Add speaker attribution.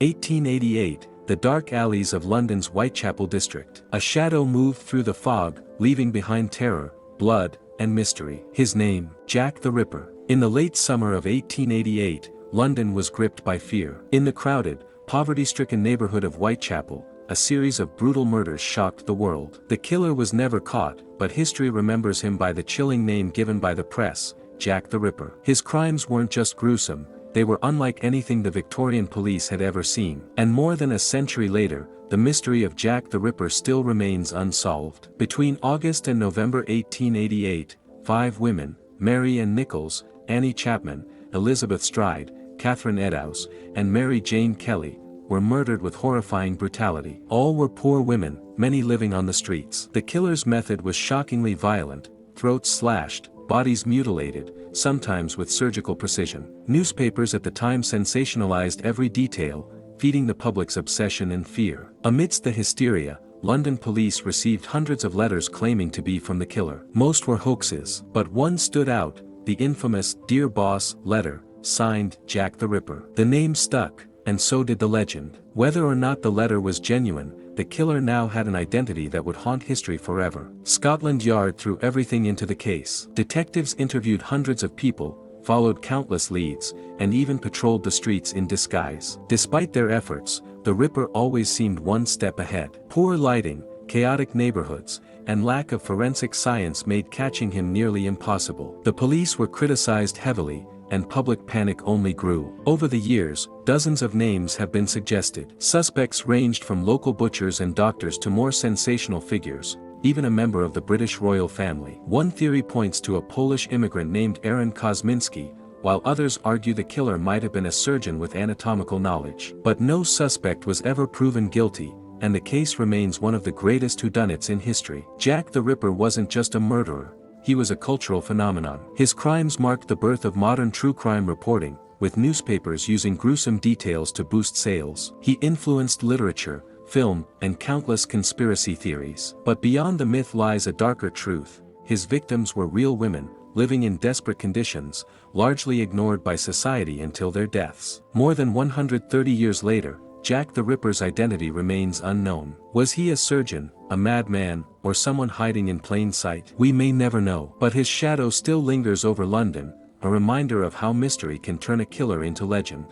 Speaker 1: 1888, the dark alleys of London's Whitechapel district. A shadow moved through the fog, leaving behind terror, blood, and mystery. His name, Jack the Ripper. In the late summer of 1888, London was gripped by fear. In the crowded, poverty-stricken neighborhood of Whitechapel, a series of brutal murders shocked the world. The killer was never caught, but history remembers him by the chilling name given by the press, Jack the Ripper. His crimes weren't just gruesome, they were unlike anything the Victorian police had ever seen. And more than a century later, the mystery of Jack the Ripper still remains unsolved. Between August and November 1888, 5 women, Mary Ann Nichols, Annie Chapman, Elizabeth Stride, Catherine Eddowes, and Mary Jane Kelly, were murdered with horrifying brutality. All were poor women, many living on the streets. The killer's method was shockingly violent: throats slashed, bodies mutilated, sometimes with surgical precision. Newspapers at the time sensationalized every detail, feeding the public's obsession and fear. Amidst the hysteria, London police received hundreds of letters claiming to be from the killer. Most were hoaxes, but one stood out: the infamous "Dear Boss" letter, signed Jack the Ripper. The name stuck, and so did the legend. Whether or not the letter was genuine, the killer now had an identity that would haunt history forever. Scotland Yard threw everything into the case. Detectives interviewed hundreds of people, followed countless leads, and even patrolled the streets in disguise. Despite their efforts, the Ripper always seemed one step ahead. Poor lighting, chaotic neighborhoods, and lack of forensic science made catching him nearly impossible. The police were criticized heavily, and public panic only grew. Over the years, dozens of names have been suggested. Suspects ranged from local butchers and doctors to more sensational figures, even a member of the British royal family. One theory points to a Polish immigrant named Aaron Kosminski, while others argue the killer might have been a surgeon with anatomical knowledge. But no suspect was ever proven guilty, and the case remains one of the greatest whodunits in history. Jack the Ripper wasn't just a murderer, he was a cultural phenomenon. His crimes marked the birth of modern true crime reporting, with newspapers using gruesome details to boost sales. He influenced literature, film, and countless conspiracy theories. But beyond the myth lies a darker truth: his victims were real women, living in desperate conditions, largely ignored by society until their deaths. More than 130 years later, Jack the Ripper's identity remains unknown. Was he a surgeon, a madman, or someone hiding in plain sight? We may never know. But his shadow still lingers over London, a reminder of how mystery can turn a killer into legend.